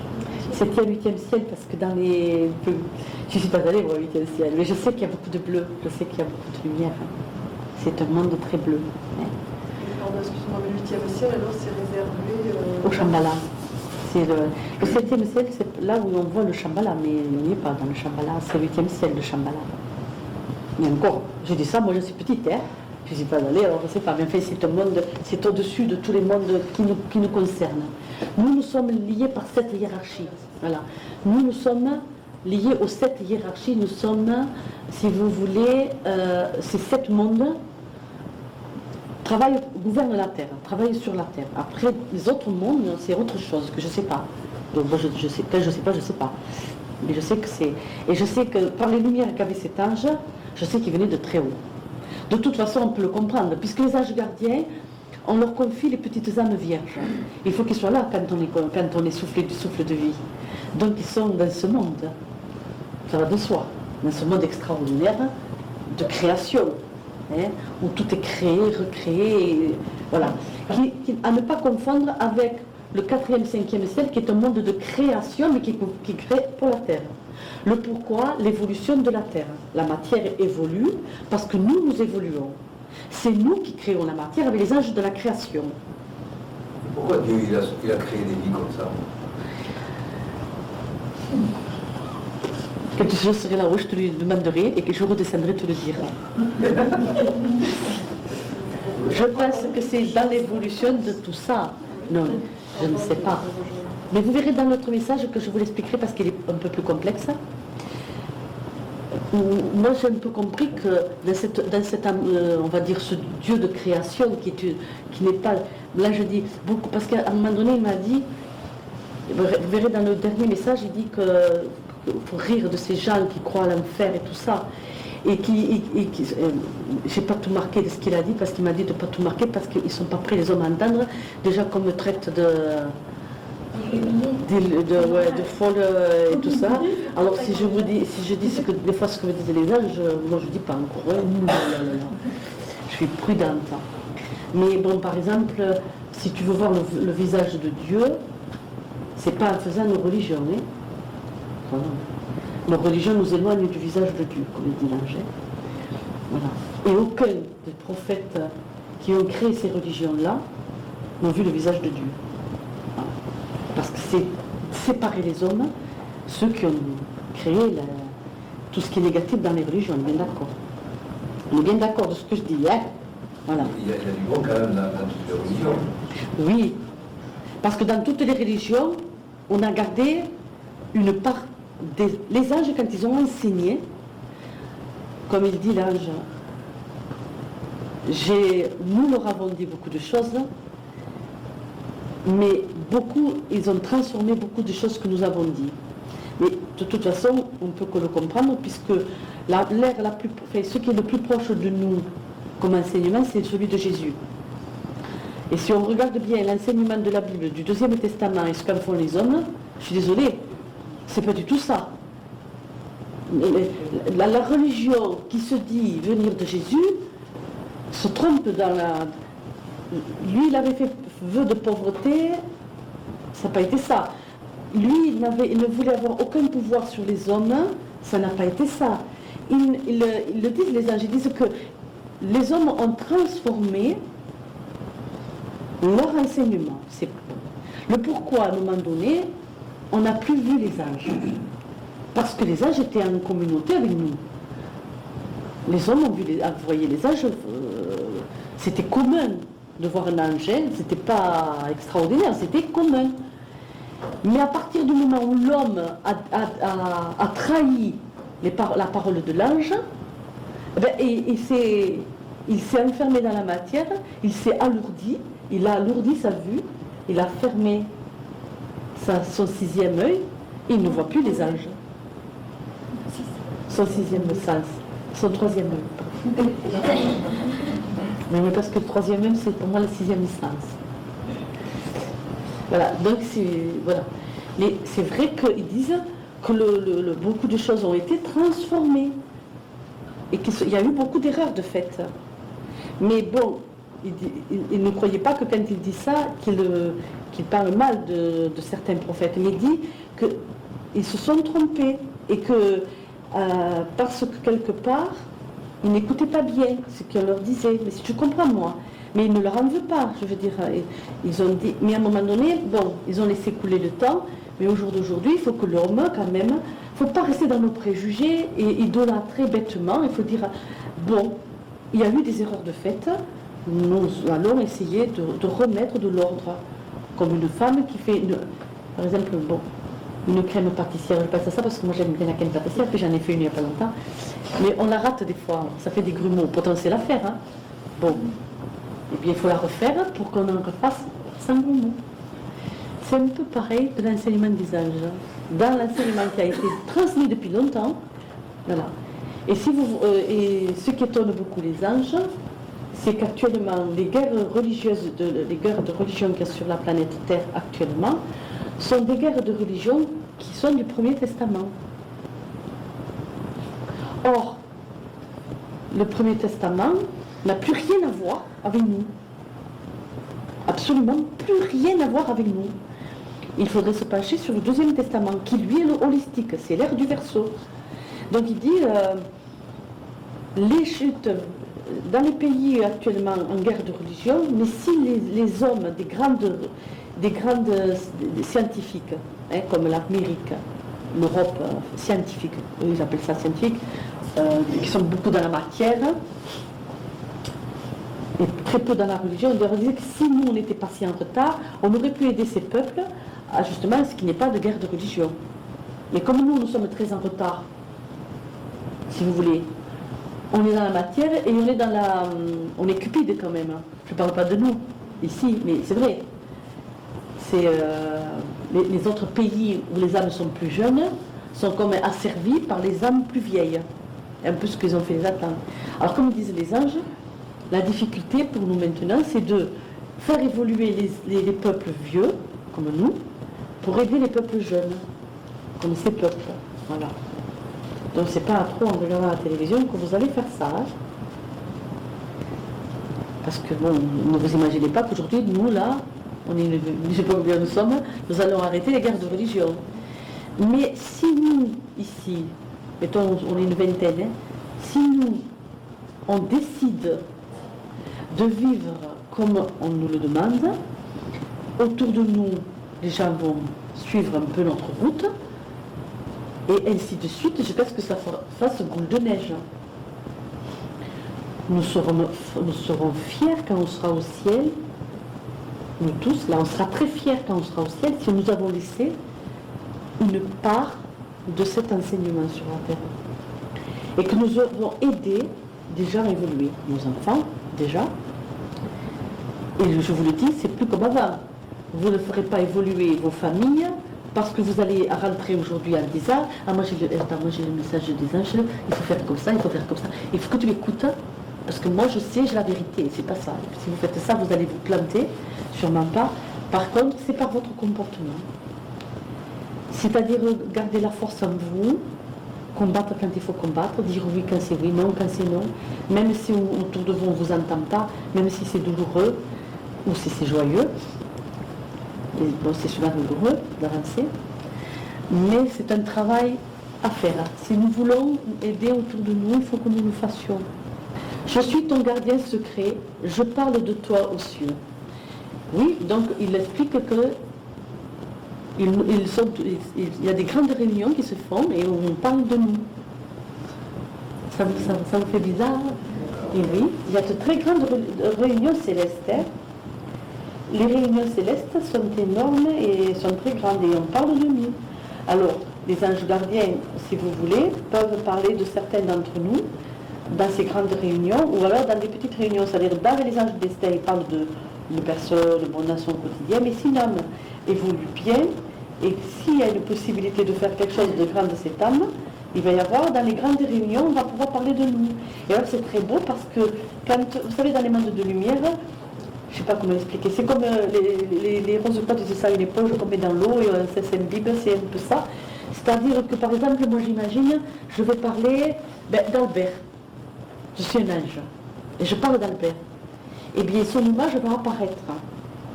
7e, 8e ciel, parce que dans les... Je ne suis pas allée voir le 8e ciel, mais je sais qu'il y a beaucoup de bleu, je sais qu'il y a beaucoup de lumière. C'est un monde très bleu. Hein. Pardon, excuse-moi, mais le 8e ciel, alors c'est réservé... Au Shambhala. C'est le 7e ciel, c'est là où on voit le Shambhala, mais on n'y est pas dans le Shambhala, c'est le 8e ciel, le Shambhala. Et encore, je dis ça, moi je suis petite, hein. Je ne suis pas allée, alors je ne sais pas, mais enfin c'est un monde, c'est au-dessus de tous les mondes qui nous concernent. Nous sommes liés par cette hiérarchie. Voilà. Nous sommes liés aux 7 hiérarchies, nous sommes, si vous voulez, ces 7 mondes gouvernent la terre, travaillent sur la terre. Après, les autres mondes, c'est autre chose que je ne sais pas. Donc moi, je sais, quand je ne sais pas, je ne sais pas. Mais je sais que c'est... Et je sais que par les lumières qu'avait cet ange, je sais qu'il venait de très haut. De toute façon, on peut le comprendre, puisque les anges gardiens, on leur confie les petites âmes vierges. Il faut qu'ils soient là quand on est soufflé du souffle de vie. Donc ils sont dans ce monde, ça va de soi, dans ce monde extraordinaire de création, hein, où tout est créé, recréé, et voilà. À ne pas confondre avec le 4e, 5e ciel, qui est un monde de création, mais qui crée pour la terre. Le pourquoi, l'évolution de la terre. La matière évolue parce que nous évoluons. C'est nous qui créons la matière avec les anges de la création. Pourquoi Dieu il a créé des vies comme ça? Quand je serai là-haut, je te le demanderai et que je redescendrai te le dire. Je pense que c'est dans l'évolution de tout ça. Non, je ne sais pas. Mais vous verrez dans notre message que je vous l'expliquerai parce qu'il est un peu plus complexe. Moi, j'ai un peu compris que on va dire, ce Dieu de création qui n'est pas... Là, je dis beaucoup, parce qu'à un moment donné, il m'a dit, vous verrez dans le dernier message, il dit qu'il faut rire de ces gens qui croient à l'enfer et tout ça. Et j'ai pas tout marqué de ce qu'il a dit, parce qu'il m'a dit de ne pas tout marquer, parce qu'ils ne sont pas prêts, les hommes, à entendre. Déjà qu'on me traite de folle et tout ça. Alors si je dis ce que des fois ce que me disent les anges, moi je dis pas encore. Je suis prudente. Mais bon, par exemple, si tu veux voir le visage de Dieu, c'est pas en faisant nos religions. Hein. Voilà. Nos religions nous éloignent du visage de Dieu, comme dit l'ange. Voilà. Et aucun des prophètes qui ont créé ces religions-là n'ont vu le visage de Dieu. Voilà. Parce que c'est séparer les hommes, ceux qui ont créé tout ce qui est négatif dans les religions, on est bien d'accord. On est bien d'accord de ce que je dis, hein. Voilà. Il y a du bon quand même dans toutes les religions. Oui, parce que dans toutes les religions, on a gardé une part les anges, quand ils ont enseigné, comme il dit l'ange, nous leur avons dit beaucoup de choses, mais ils ont transformé beaucoup de choses que nous avons dit. Mais de toute façon, on peut que le comprendre, puisque ce qui est le plus proche de nous comme enseignement, c'est celui de Jésus. Et si on regarde bien l'enseignement de la Bible, du Deuxième Testament et ce qu'en font les hommes, je suis désolée, c'est pas du tout ça. La religion qui se dit venir de Jésus se trompe dans la... Lui, il avait fait vœu de pauvreté, ça n'a pas été ça. Lui, il ne voulait avoir aucun pouvoir sur les hommes, ça n'a pas été ça. Ils le disent, les anges, ils disent que les hommes ont transformé leur enseignement. C'est le pourquoi, à un moment donné, on n'a plus vu les anges. Parce que les anges étaient en communauté avec nous. Les hommes ont voyé les anges, c'était commun de voir un ange, c'était pas extraordinaire, c'était commun. Mais à partir du moment où l'homme a trahi la parole de l'ange, il s'est enfermé dans la matière, il s'est alourdi, il a alourdi sa vue, il a fermé son sixième œil, et il ne voit plus les anges. Son sixième sens, son troisième œil. Mais parce que le troisième œil, c'est pour moi le sixième sens. Voilà, donc voilà. Mais c'est vrai qu'ils disent que beaucoup de choses ont été transformées et qu'il y a eu beaucoup d'erreurs de fait. Mais bon, il ne croyait pas que quand il dit ça, qu'il parle mal de certains prophètes. Mais il dit qu'ils se sont trompés et que parce que quelque part, ils n'écoutaient pas bien ce qu'on leur disait. Mais si tu comprends moi. Mais ils ne leur en veulent pas, je veux dire. Ils ont dit, mais à un moment donné, bon, ils ont laissé couler le temps, mais au jour d'aujourd'hui, il faut que l'homme, quand même, il ne faut pas rester dans nos préjugés et idolâtrer bêtement. Il faut dire, bon, il y a eu des erreurs de fait, nous allons essayer de remettre de l'ordre. Comme une femme qui fait, par exemple, bon, une crème pâtissière, je passe à ça parce que moi j'aime bien la crème pâtissière, puis j'en ai fait une il n'y a pas longtemps. Mais on la rate des fois, ça fait des grumeaux, pourtant c'est l'affaire. Hein. Bon. Eh bien, il faut la refaire pour qu'on en refasse sans grumeaux. C'est un peu pareil de l'enseignement des anges. Dans l'enseignement qui a été transmis depuis longtemps, voilà. Et ce qui étonne beaucoup les anges, c'est qu'actuellement, les guerres de religion qu'il y a sur la planète Terre actuellement, sont des guerres de religion qui sont du Premier Testament. Or, le Premier Testament n'a plus rien à voir avec nous. Absolument plus rien à voir avec nous. Il faudrait se pencher sur le Deuxième Testament, qui lui est le holistique, c'est l'ère du Verseau. Donc il dit, les chutes dans les pays actuellement en guerre de religion, mais si les hommes des grandes scientifiques, hein, comme l'Amérique, l'Europe scientifique, ils appellent ça scientifique, qui sont beaucoup dans la matière, et très peu dans la religion, on leur disait que si nous on n'était pas si en retard, on aurait pu aider ces peuples à justement ce qui n'est pas de guerre de religion. Mais comme nous sommes très en retard, si vous voulez, on est dans la matière et on est cupide quand même. Je ne parle pas de nous ici, mais c'est vrai. C'est les autres pays où les âmes sont plus jeunes sont comme asservis par les âmes plus vieilles. Un peu ce qu'ils ont fait les Atlantes. Alors comme disent les anges, la difficulté pour nous maintenant, c'est de faire évoluer les peuples vieux, comme nous, pour aider les peuples jeunes, comme ces peuples. Voilà. Donc c'est pas trop en regardant la télévision que vous allez faire ça. Hein. Parce que bon, ne vous imaginez pas qu'aujourd'hui, nous là, je ne sais pas combien nous sommes, nous allons arrêter les guerres de religion. Mais si nous, ici, mettons, on est une vingtaine, hein, si nous, on décide de vivre comme on nous le demande, autour de nous, les gens vont suivre un peu notre route, et ainsi de suite, jusqu'à ce que ça fasse boule de neige. Nous serons fiers quand on sera au ciel, nous tous, là, on sera très fiers quand on sera au ciel, si nous avons laissé une part de cet enseignement sur la terre. Et que nous avons aidé des gens à évoluer, nos enfants, déjà. Et je vous le dis, c'est plus comme avant. Vous ne ferez pas évoluer vos familles parce que vous allez rentrer aujourd'hui en disant « Ah, moi j'ai le message des anges, il faut faire comme ça, il faut faire comme ça. » Il faut que tu écoutes, parce que moi je sais, j'ai la vérité, c'est pas ça. Si vous faites ça, vous allez vous planter, sûrement pas. Par contre, c'est par votre comportement. C'est-à-dire garder la force en vous, combattre quand il faut combattre, dire oui quand c'est oui, non quand c'est non, même si autour de vous on ne vous entend pas, même si c'est douloureux ou si c'est joyeux. Et bon, c'est souvent douloureux d'avancer, mais c'est un travail à faire. Si nous voulons aider autour de nous, il faut que nous le fassions. Je suis ton gardien secret, je parle de toi aux cieux. Oui, donc il explique que il y a des grandes réunions qui se font et où on parle de nous. Ça vous fait bizarre? Et oui, il y a de très grandes réunions célestes. Hein. Les réunions célestes sont énormes et sont très grandes et on parle de nous. Alors, les anges gardiens, si vous voulez, peuvent parler de certains d'entre nous dans ces grandes réunions ou alors dans des petites réunions. C'est-à-dire, dans les anges de destin, ils parlent de personnes, dans son quotidien, mais si l'âme évolue bien et s'il y a une possibilité de faire quelque chose de grand de cette âme, il va y avoir, dans les grandes réunions, on va pouvoir parler de nous. Et alors c'est très beau parce que, quand, vous savez, dans les mondes de lumière, je ne sais pas comment l'expliquer, c'est comme les roses potes, c'est ça, une éponge qu'on met dans l'eau, et c'est une bible, c'est un peu ça. C'est-à-dire que, par exemple, moi j'imagine, je vais parler d'Albert. Je suis un ange, et je parle d'Albert. Eh bien, son image va apparaître.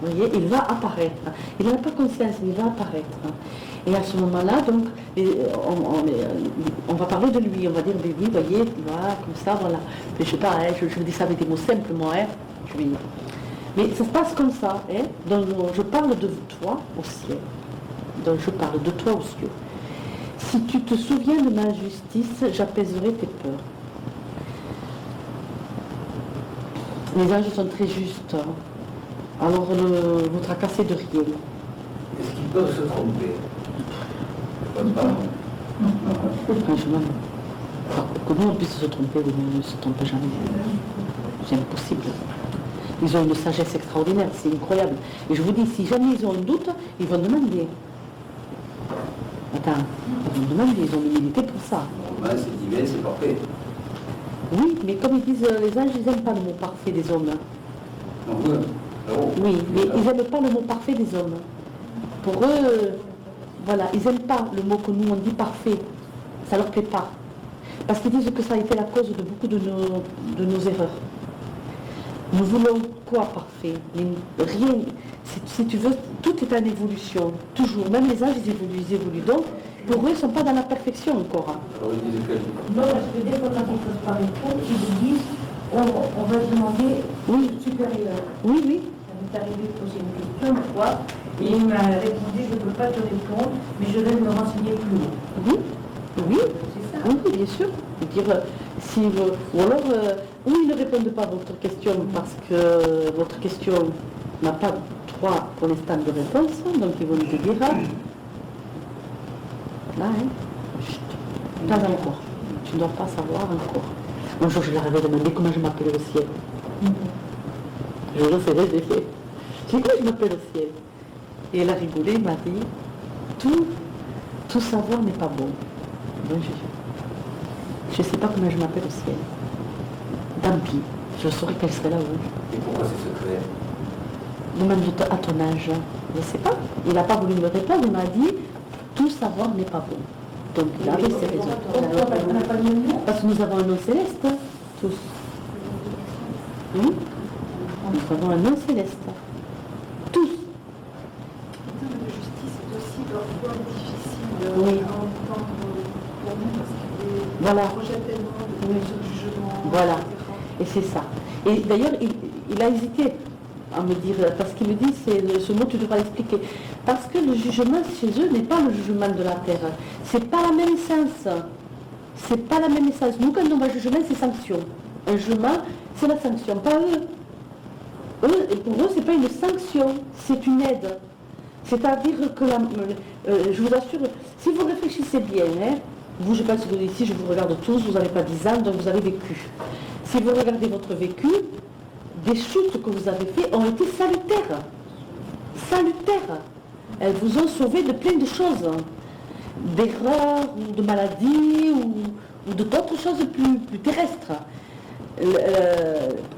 Vous voyez, il va apparaître. Il n'a pas conscience, mais il va apparaître. Et à ce moment-là, donc, on va parler de lui. On va dire, oui, vous voyez, voilà, comme ça, voilà. Mais je ne sais pas, hein, je vous dis ça avec des mots simples, moi. Hein, mais ça se passe comme ça. Hein, donc, je parle de toi au ciel. Donc, je parle de toi aux cieux. Si tu te souviens de ma justice, j'apaiserai tes peurs. Les anges sont très justes. Alors ne vous tracassez de rien. Est-ce qu'ils peuvent se tromper? Franchement, que nous on puisse se tromper, oui, mais on ne se trompe jamais. C'est impossible. Ils ont une sagesse extraordinaire, c'est incroyable. Et je vous dis, si jamais ils ont un doute, ils vont demander. Attends, ils vont demander, ils ont l'humilité pour ça. Normalement, c'est divin, c'est parfait. Oui, mais comme ils disent, les anges, ils n'aiment pas le mot parfait des hommes. Oui, mais ils n'aiment pas le mot parfait des hommes. Pour eux, voilà, ils n'aiment pas le mot que nous on dit parfait. Ça ne leur plaît pas. Parce qu'ils disent que ça a été la cause de beaucoup de nos erreurs. Nous voulons quoi parfait? Rien. Si tu veux, tout est en évolution. Toujours. Même les âges, ils évoluent. Donc, pour eux, ils ne sont pas dans la perfection encore. Alors, ils disent que... Non, parce que des fois, quand ils peuvent parler trop, ils vous disent on va demander Oui. supérieur. Oui, oui. Ça m'est arrivé de poser une question une fois, et il m'a répondu je ne peux pas te répondre, mais je vais me renseigner plus haut. Oui. Oui. C'est ça. Oui, bien sûr. Dire, si vous, ou alors, ou ils ne répondent pas à votre question parce que votre question n'a pas droit pour l'instant de réponse, donc ils vont nous dire là, hein, chut, pas encore. Tu ne dois pas savoir encore. Un jour, je leur avais demandé comment je m'appelais au ciel. Je le sais, j'ai fait. J'ai dit comment je m'appelle au ciel. Et elle a rigolé, elle m'a dit, tout savoir n'est pas bon. Donc, je ne sais pas comment je m'appelle au ciel. Tant pis, je saurais qu'elle serait là-haut. Et pourquoi c'est secret? Demande à ton âge. Je ne sais pas. Il n'a pas voulu me répondre, il m'a dit, tout savoir n'est pas bon. Donc il avait ses raisons. Pourquoi on n'a pas de nom? Parce que nous avons un nom céleste, tous. Nous avons un nom céleste. Tous. Le terme de justice est aussi parfois difficile Oui. à entendre pour nous parce qu'il Voilà. projette tellement de Oui. jugements, Voilà. etc. Et c'est ça. Et d'ailleurs, il a hésité à me dire, parce qu'il me dit, ce mot, tu devras l'expliquer. Parce que le jugement chez eux n'est pas le jugement de la terre. C'est pas la même essence. C'est pas la même essence. Nous, quand on va jugement, c'est sanction. Un jugement, c'est la sanction. Pas eux. Pour eux, c'est pas une sanction, c'est une aide. C'est-à-dire que, je vous assure, si vous réfléchissez bien, hein, vous, je pense que ici, je vous regarde tous, vous n'avez pas 10 ans, donc vous avez vécu. Si vous regardez votre vécu, des chutes que vous avez faites ont été salutaires. Salutaires. Elles vous ont sauvé de plein de choses. D'erreurs, ou de maladies, ou d'autres choses plus terrestres.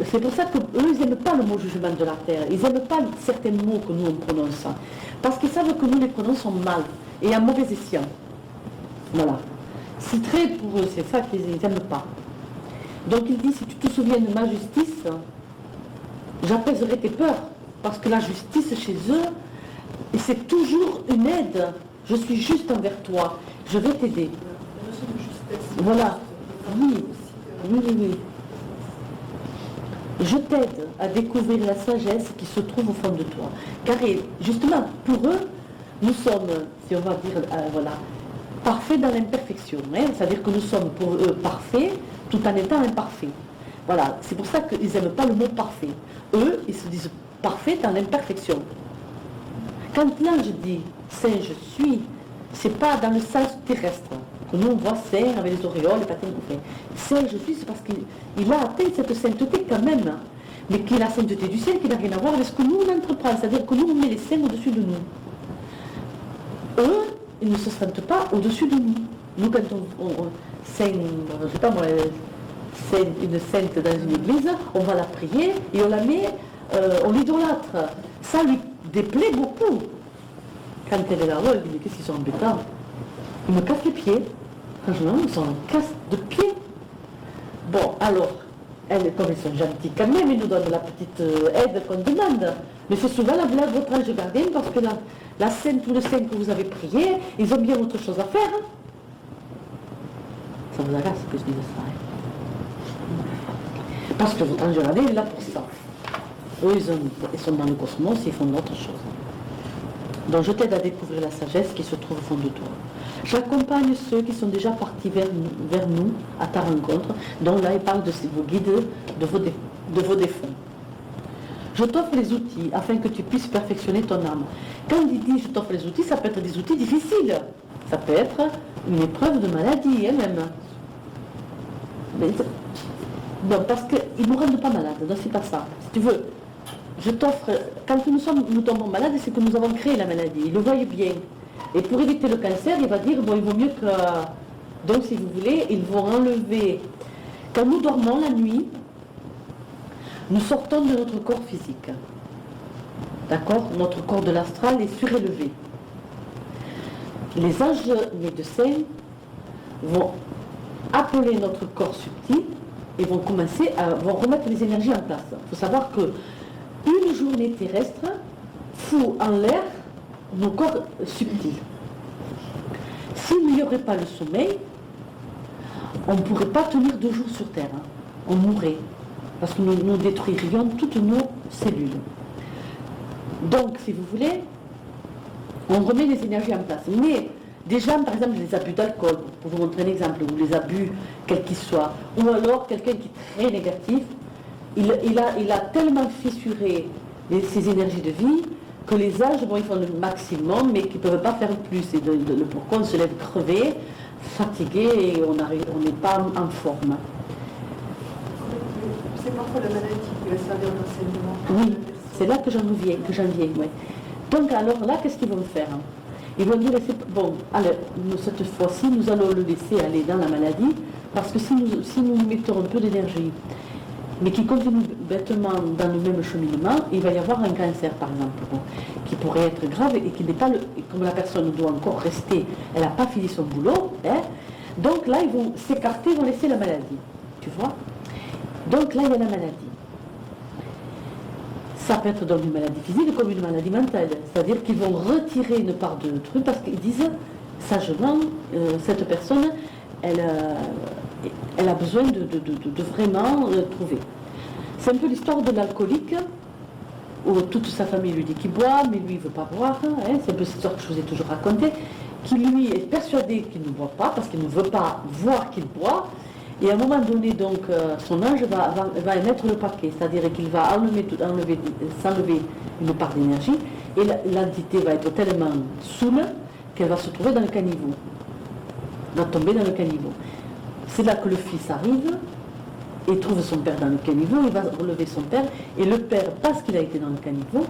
C'est pour ça qu'eux, ils n'aiment pas le mot jugement de la terre. Ils n'aiment pas certains mots que nous, on prononce. Parce qu'ils savent que nous les prononçons mal et à mauvais escient. Voilà. C'est très pour eux, c'est ça qu'ils n'aiment pas. Donc il dit, si tu te souviens de ma justice, j'apaiserai tes peurs. Parce que la justice chez eux, c'est toujours une aide. Je suis juste envers toi. Je vais t'aider. Voilà. Oui, oui, oui, oui. Je t'aide à découvrir la sagesse qui se trouve au fond de toi. Car justement, pour eux, nous sommes, si on va dire, voilà, parfaits dans l'imperfection. Hein, c'est-à-dire que nous sommes pour eux parfaits tout en étant imparfaits. Voilà, c'est pour ça qu'ils n'aiment pas le mot parfait. Eux, ils se disent parfaits dans l'imperfection. Quand l'ange dit saint je suis, c'est pas dans le sens terrestre. Que nous on voit saint avec les auréoles, les patins couffés. Saint je suis, c'est parce qu'il a atteint cette sainteté quand même. Mais qui est la sainteté du ciel qui n'a rien à voir avec ce que nous on entreprend. C'est-à-dire que nous on met les saints au-dessus de nous. Eux, ils ne se sentent pas au-dessus de nous. Nous, quand on saint, je sais pas moi, une sainte dans une église, on va la prier et on la met, on l'idolâtre. Ça lui déplaît beaucoup. Quand elle est là-haut, elle dit mais qu'est-ce qu'ils sont embêtants. Ils me cassent les pieds. Franchement, ils sont en casse de pieds. Bon, alors, comme ils sont gentils quand même, ils nous donnent la petite aide qu'on demande. Mais c'est souvent la blague votre ange gardien parce que la sainte ou le saint que vous avez prié, ils ont bien autre chose à faire. Hein. Ça vous agace que je dise ça. Hein. Parce que votre ange gardien est là pour ça. Eux, ils sont dans le cosmos, ils font d'autres choses. Donc je t'aide à découvrir la sagesse qui se trouve au fond de toi. J'accompagne ceux qui sont déjà partis vers nous à ta rencontre, dont là il parle de vos guides, de vos défunts. Je t'offre les outils afin que tu puisses perfectionner ton âme. Quand il dit je t'offre les outils, ça peut être des outils difficiles. Ça peut être une épreuve de maladie, hein, même. Mais, non, parce qu'ils ne nous rendent pas malades, donc c'est pas ça. Si tu veux, je t'offre, quand nous tombons malades, c'est que nous avons créé la maladie, ils le voient bien. Et pour éviter le cancer, il va dire, bon, il vaut mieux que... Donc, si vous voulez, ils vont enlever... Quand nous dormons la nuit, nous sortons de notre corps physique. D'accord? Notre corps de l'astral est surélevé. Les anges médecins vont appeler notre corps subtil et vont remettre les énergies en place. Il faut savoir que une journée terrestre fout en l'air nos corps subtils. S'il n'y aurait pas le sommeil, on ne pourrait pas tenir 2 jours sur Terre. Hein. On mourrait. Parce que nous détruirions toutes nos cellules. Donc, si vous voulez, on remet les énergies en place. Mais déjà, par exemple, les abus d'alcool, pour vous montrer un exemple, ou les abus, quels qu'ils soient, ou alors quelqu'un qui est très négatif, il a tellement fissuré ses énergies de vie que les âges, bon, ils font le maximum, mais qu'ils ne peuvent pas faire plus. Et pourquoi on se lève crevé, fatigué, et on n'est pas en forme. C'est parfois la maladie qui va servir d'enseignement. Oui, c'est là que j'en viens, ouais. Donc alors là, qu'est-ce qu'ils vont faire? Ils vont nous laisser, bon, alors, cette fois-ci, nous allons le laisser aller dans la maladie, parce que si nous mettons un peu d'énergie, mais qui continue bêtement dans le même cheminement, il va y avoir un cancer, par exemple, bon, qui pourrait être grave et qui n'est pas comme la personne doit encore rester, elle n'a pas fini son boulot, hein, donc là, ils vont s'écarter, ils vont laisser la maladie, tu vois. Donc là, il y a la maladie. Ça peut être donc une maladie physique comme une maladie mentale, c'est-à-dire qu'ils vont retirer une part de truc parce qu'ils disent sagement, cette personne, elle a besoin de vraiment trouver. C'est un peu l'histoire de l'alcoolique, où toute sa famille lui dit qu'il boit, mais lui il ne veut pas boire, hein, c'est un peu cette histoire que je vous ai toujours racontée, qui lui est persuadé qu'il ne boit pas, parce qu'il ne veut pas voir qu'il boit, et à un moment donné, donc, son ange va mettre le paquet, c'est-à-dire qu'il va s'enlever une part d'énergie, et l'entité va être tellement saoule qu'elle va se trouver dans le caniveau, va tomber dans le caniveau. C'est là que le fils arrive et trouve son père dans le caniveau, il va relever son père, et le père, parce qu'il a été dans le caniveau,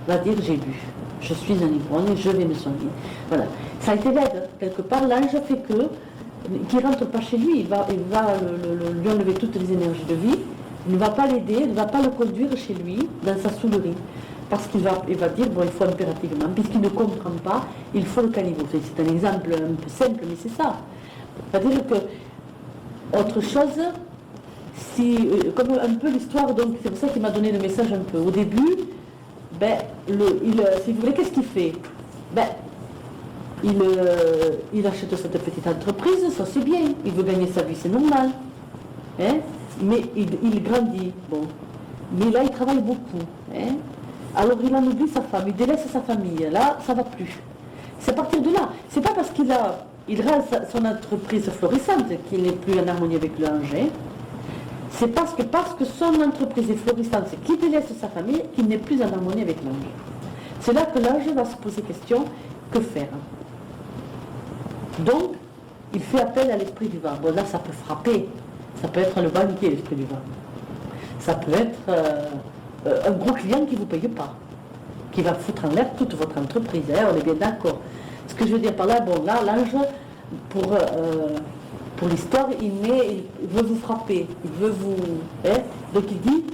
va dire j'ai bu, je suis un ivrogne, je vais me soigner. Voilà. Ça a été l'aide, quelque part, l'ange fait qu'il ne rentre pas chez lui, il va lui enlever toutes les énergies de vie, il ne va pas l'aider, il ne va pas le conduire chez lui dans sa soulerie. Parce qu'il va dire, bon, il faut impérativement, puisqu'il ne comprend pas, il faut le caniveau. C'est un exemple un peu simple, mais c'est ça. C'est-à-dire que, autre chose, comme un peu l'histoire, donc c'est pour ça qu'il m'a donné le message un peu. Au début, si vous voulez, qu'est-ce qu'il fait? il achète cette petite entreprise, ça c'est bien, il veut gagner sa vie, c'est normal. Hein? Mais il grandit, bon. Mais là, il travaille beaucoup. Hein? Alors il en oublie sa femme, il délaisse sa famille. Là, ça ne va plus. C'est à partir de là. C'est pas parce qu'il rend son entreprise florissante qu'il n'est plus en harmonie avec l'ange. Hein? C'est parce que son entreprise est florissante, c'est qu'il délaisse sa famille, qu'il n'est plus en harmonie avec l'ange. C'est là que l'ange va se poser question, que faire? Donc, il fait appel à l'esprit du vent. Bon, là, ça peut frapper. Ça peut être le banquier, l'esprit du vent. Ça peut être un gros client qui ne vous paye pas, qui va foutre en l'air toute votre entreprise. Hein, on est bien d'accord. Ce que je veux dire par là, bon, là, l'ange, pour l'histoire, il veut vous frapper, il veut vous... Hein, donc il dit,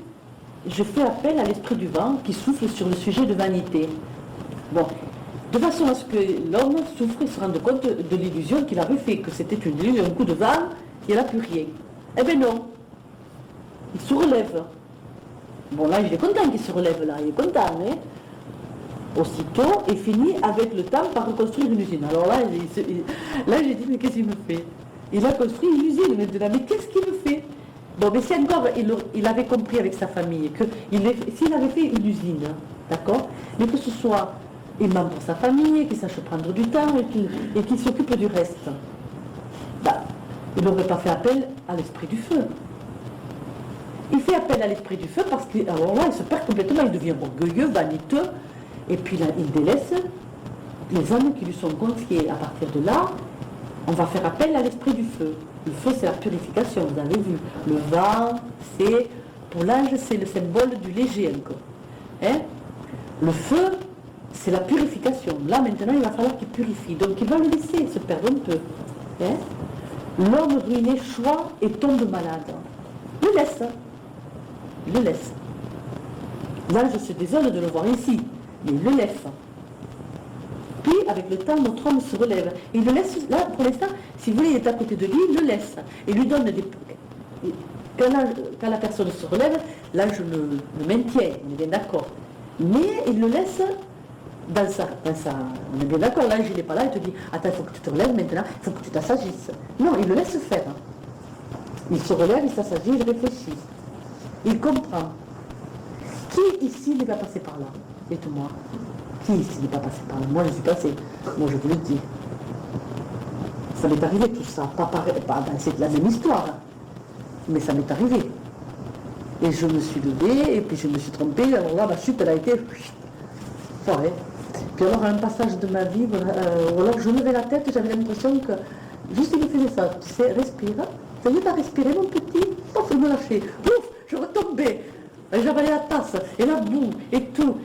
je fais appel à l'esprit du vent qui souffle sur le sujet de vanité. Bon, de façon à ce que l'homme souffre et se rende compte de l'illusion qu'il avait fait, que c'était une illusion, un coup de vent, il n'y a plus rien. Eh bien non, il se relève. Bon là, il est content qu'il se relève là, il est content, hein. Aussitôt, il finit avec le temps par reconstruire une usine. Alors là, j'ai dit, mais qu'est-ce qu'il me fait? Il a construit une usine maintenant, mais qu'est-ce qu'il me fait? Bon, mais si encore il avait compris avec sa famille que s'il avait fait une usine, d'accord, mais que ce soit aimant pour sa famille, qu'il sache prendre du temps et qu'il s'occupe du reste, bah, il n'aurait pas fait appel à l'esprit du feu. Il fait appel à l'esprit du feu parce que, alors là, il se perd complètement, il devient orgueilleux, vaniteux, et puis là, il délaisse les âmes qui lui sont confiées. À partir de là, on va faire appel à l'esprit du feu. Le feu, c'est la purification, vous avez vu. Le vent, pour l'ange, c'est le symbole du léger encore. Hein? Le feu, c'est la purification. Là, maintenant, il va falloir qu'il purifie. Donc, il va le laisser se perdre un peu. Hein? L'homme ruiné choix et tombe malade. Il le laisse. Il le laisse. L'ange se désole de le voir ici, mais il le laisse. Puis, avec le temps, notre homme se relève. Il le laisse, là, pour l'instant, si vous voulez, il est à côté de lui, il le laisse. Et lui donne des... Quand la personne se relève, l'ange le maintient, on est bien d'accord. Mais il le laisse dans sa... On est bien d'accord, l'ange, il n'est pas là, il te dit, attends, il faut que tu te relèves maintenant, il faut que tu t'assagisses. Non, il le laisse faire. Il se relève, il s'assagit, il réfléchit. Il comprend. Qui ici n'est pas passé par là? Dites-moi. Qui ici n'est pas passé par là? Moi, je suis passé. Moi, je vous le dis. Ça m'est arrivé tout ça. C'est la même histoire. Mais ça m'est arrivé. Et je me suis levée, et puis je me suis trompée. Alors là, ma chute, elle a été... Ouais. Puis alors, à un passage de ma vie, alors je levais la tête, j'avais l'impression que... Juste, il me faisait ça. Tu sais, respire. Ça y est, t'as respiré, mon petit? Pouf, il me lâchait. Ouf, je retombais. J'avalais la tasse, et la boue, et tout.